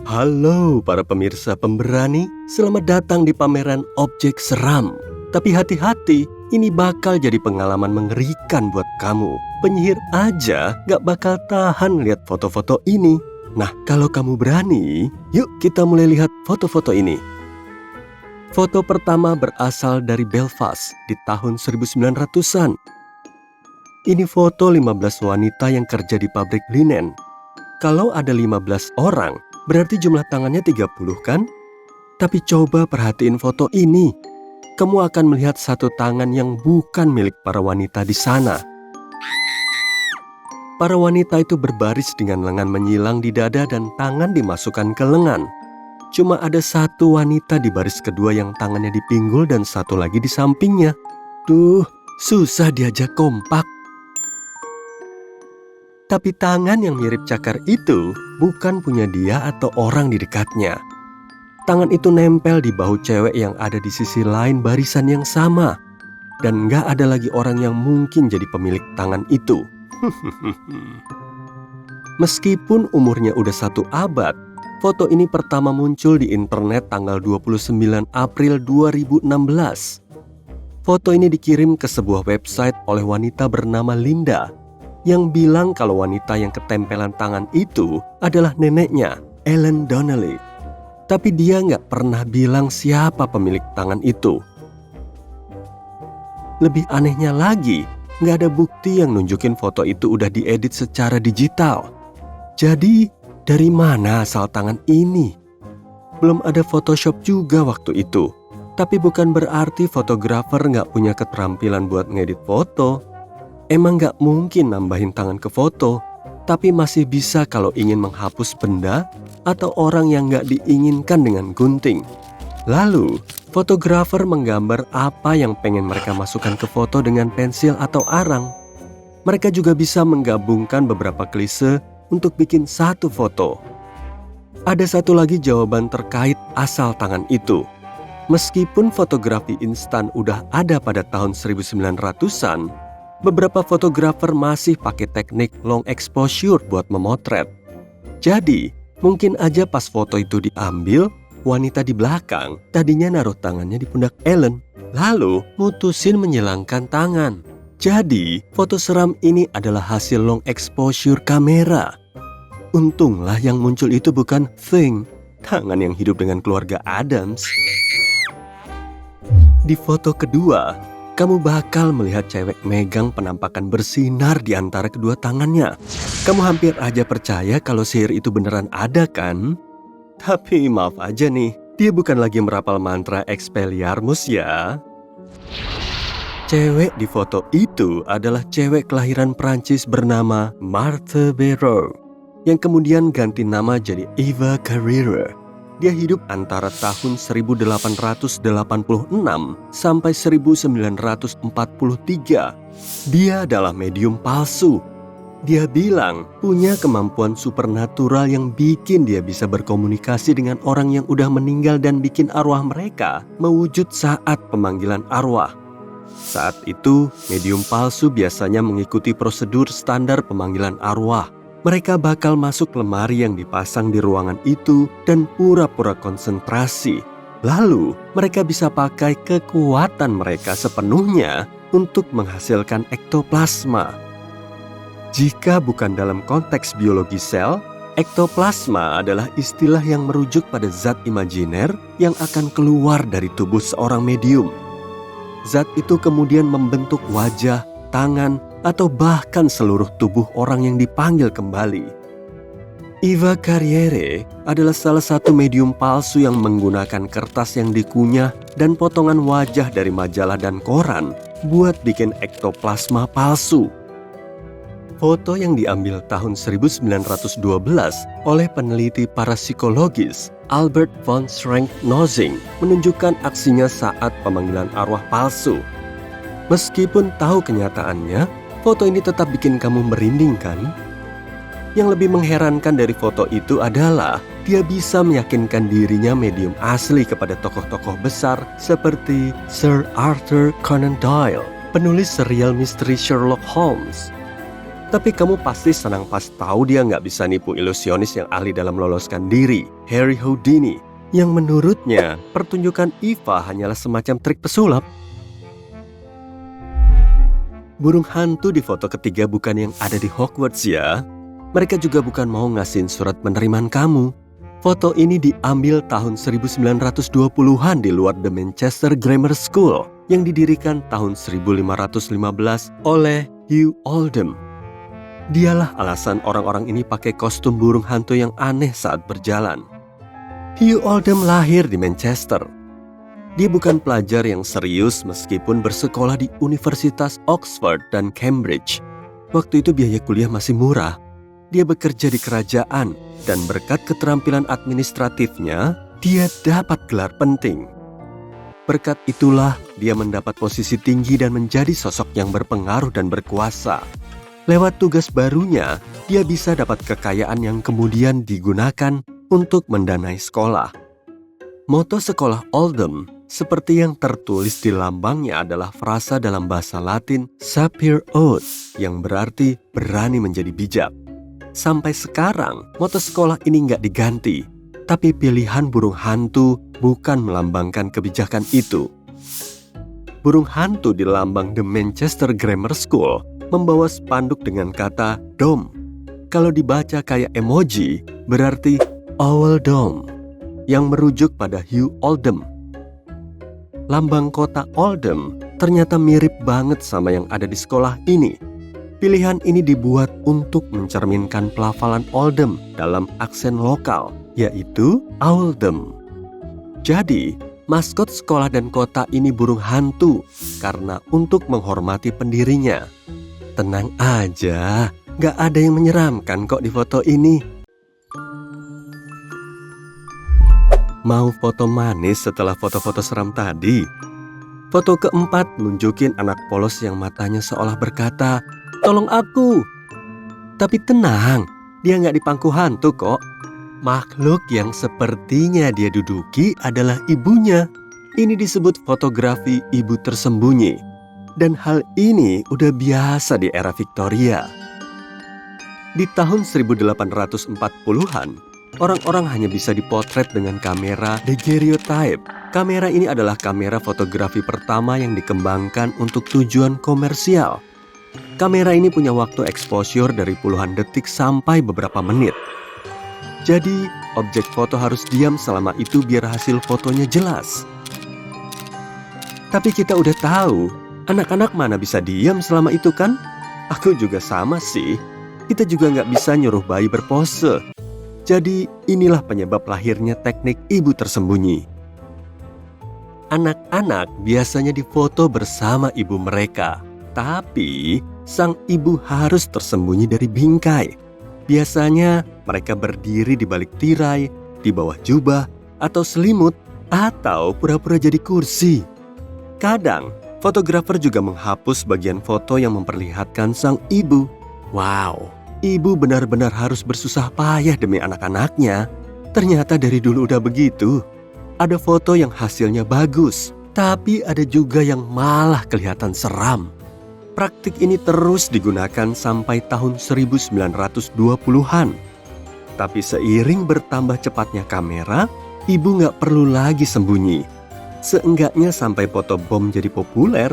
Halo para pemirsa pemberani, selamat datang di pameran objek seram. Tapi hati-hati, ini bakal jadi pengalaman mengerikan buat kamu. Penyihir aja gak bakal tahan lihat foto-foto ini. Nah, kalau kamu berani, yuk kita mulai lihat foto-foto ini. Foto pertama berasal dari Belfast di tahun 1900-an. Ini foto 15 wanita yang kerja di pabrik linen. Kalau ada 15 orang, berarti jumlah tangannya 30 kan? Tapi coba perhatiin foto ini. Kamu akan melihat satu tangan yang bukan milik para wanita di sana. Para wanita itu berbaris dengan lengan menyilang di dada dan tangan dimasukkan ke lengan. Cuma ada satu wanita di baris kedua yang tangannya di pinggul dan satu lagi di sampingnya. Duh, susah diajak kompak. Tapi tangan yang mirip cakar itu bukan punya dia atau orang di dekatnya. Tangan itu nempel di bahu cewek yang ada di sisi lain barisan yang sama. Dan gak ada lagi orang yang mungkin jadi pemilik tangan itu. Meskipun umurnya udah 1 abad, foto ini pertama muncul di internet tanggal 29 April 2016. Foto ini dikirim ke sebuah website oleh wanita bernama Linda, yang bilang kalau wanita yang ketempelan tangan itu adalah neneknya, Ellen Donnelly. Tapi dia nggak pernah bilang siapa pemilik tangan itu. Lebih anehnya lagi, nggak ada bukti yang nunjukin foto itu udah diedit secara digital. Jadi, dari mana asal tangan ini? Belum ada Photoshop juga waktu itu. Tapi bukan berarti fotografer nggak punya keterampilan buat ngedit foto. Emang gak mungkin nambahin tangan ke foto, tapi masih bisa kalau ingin menghapus benda atau orang yang gak diinginkan dengan gunting. Lalu, fotografer menggambar apa yang pengen mereka masukkan ke foto dengan pensil atau arang. Mereka juga bisa menggabungkan beberapa klise untuk bikin satu foto. Ada satu lagi jawaban terkait asal tangan itu. Meskipun fotografi instan udah ada pada tahun 1900-an, beberapa fotografer masih pakai teknik long exposure buat memotret. Jadi, mungkin aja pas foto itu diambil, wanita di belakang tadinya naruh tangannya di pundak Ellen, lalu mutusin menyilangkan tangan. Jadi, foto seram ini adalah hasil long exposure kamera. Untunglah yang muncul itu bukan Thing, tangan yang hidup dengan keluarga Adams. Di foto kedua, kamu bakal melihat cewek megang penampakan bersinar di antara kedua tangannya. Kamu hampir aja percaya kalau sihir itu beneran ada kan? Tapi maaf aja nih, dia bukan lagi merapal mantra Expelliarmus ya. Cewek di foto itu adalah cewek kelahiran Prancis bernama Marthe Béraud, yang kemudian ganti nama jadi Eva Carrere. Dia hidup antara tahun 1886 sampai 1943. Dia adalah medium palsu. Dia bilang punya kemampuan supernatural yang bikin dia bisa berkomunikasi dengan orang yang udah meninggal dan bikin arwah mereka mewujud saat pemanggilan arwah. Saat itu, medium palsu biasanya mengikuti prosedur standar pemanggilan arwah. Mereka bakal masuk lemari yang dipasang di ruangan itu dan pura-pura konsentrasi. Lalu, mereka bisa pakai kekuatan mereka sepenuhnya untuk menghasilkan ektoplasma. Jika bukan dalam konteks biologi sel, ektoplasma adalah istilah yang merujuk pada zat imajiner yang akan keluar dari tubuh seorang medium. Zat itu kemudian membentuk wajah, tangan, atau bahkan seluruh tubuh orang yang dipanggil kembali. Eva Carrere adalah salah satu medium palsu yang menggunakan kertas yang dikunyah dan potongan wajah dari majalah dan koran buat bikin ektoplasma palsu. Foto yang diambil tahun 1912 oleh peneliti parapsikologis Albert von Schrenck-Notzing menunjukkan aksinya saat pemanggilan arwah palsu. Meskipun tahu kenyataannya, foto ini tetap bikin kamu merinding kan? Yang lebih mengherankan dari foto itu adalah dia bisa meyakinkan dirinya medium asli kepada tokoh-tokoh besar seperti Sir Arthur Conan Doyle, penulis serial misteri Sherlock Holmes. Tapi kamu pasti senang pas tahu dia nggak bisa nipu ilusionis yang ahli dalam meloloskan diri, Harry Houdini, yang menurutnya pertunjukan Eva hanyalah semacam trik pesulap. Burung hantu di foto ketiga bukan yang ada di Hogwarts ya. Mereka juga bukan mau ngasihin surat penerimaan kamu. Foto ini diambil tahun 1920-an di luar The Manchester Grammar School yang didirikan tahun 1515 oleh Hugh Oldham. Dialah alasan orang-orang ini pakai kostum burung hantu yang aneh saat berjalan. Hugh Oldham lahir di Manchester. Dia bukan pelajar yang serius meskipun bersekolah di Universitas Oxford dan Cambridge. Waktu itu biaya kuliah masih murah. Dia bekerja di kerajaan dan berkat keterampilan administratifnya, dia dapat gelar penting. Berkat itulah dia mendapat posisi tinggi dan menjadi sosok yang berpengaruh dan berkuasa. Lewat tugas barunya, dia bisa dapat kekayaan yang kemudian digunakan untuk mendanai sekolah. Moto sekolah Oldham, seperti yang tertulis di lambangnya, adalah frasa dalam bahasa Latin Sapere Aude, yang berarti berani menjadi bijak. Sampai sekarang, moto sekolah ini nggak diganti, tapi pilihan burung hantu bukan melambangkan kebijakan itu. Burung hantu di lambang The Manchester Grammar School membawa spanduk dengan kata dome. Kalau dibaca kayak emoji, berarti Owl Dome, yang merujuk pada Hugh Oldham. Lambang kota Oldham ternyata mirip banget sama yang ada di sekolah ini. Pilihan ini dibuat untuk mencerminkan pelafalan Oldham dalam aksen lokal, yaitu Owldham. Jadi, maskot sekolah dan kota ini burung hantu karena untuk menghormati pendirinya. Tenang aja, gak ada yang menyeramkan kok di foto ini. Mau foto manis setelah foto-foto seram tadi? Foto keempat nunjukin anak polos yang matanya seolah berkata, "Tolong aku." Tapi tenang, dia gak di pangku hantu kok. Makhluk yang sepertinya dia duduki adalah ibunya. Ini disebut fotografi ibu tersembunyi. Dan hal ini udah biasa di era Victoria. Di tahun 1840-an, orang-orang hanya bisa dipotret dengan kamera daguerreotype. Kamera ini adalah kamera fotografi pertama yang dikembangkan untuk tujuan komersial. Kamera ini punya waktu exposure dari puluhan detik sampai beberapa menit. Jadi, objek foto harus diam selama itu biar hasil fotonya jelas. Tapi kita udah tahu, anak-anak mana bisa diam selama itu kan? Aku juga sama sih. Kita juga nggak bisa nyuruh bayi berpose. Jadi inilah penyebab lahirnya teknik ibu tersembunyi. Anak-anak biasanya difoto bersama ibu mereka. Tapi sang ibu harus tersembunyi dari bingkai. Biasanya mereka berdiri di balik tirai, di bawah jubah, atau selimut, atau pura-pura jadi kursi. Kadang, fotografer juga menghapus bagian foto yang memperlihatkan sang ibu. Wow, ibu benar-benar harus bersusah payah demi anak-anaknya. Ternyata dari dulu udah begitu. Ada foto yang hasilnya bagus, tapi ada juga yang malah kelihatan seram. Praktik ini terus digunakan sampai tahun 1920-an. Tapi seiring bertambah cepatnya kamera, ibu nggak perlu lagi sembunyi. Seenggaknya sampai foto bom jadi populer,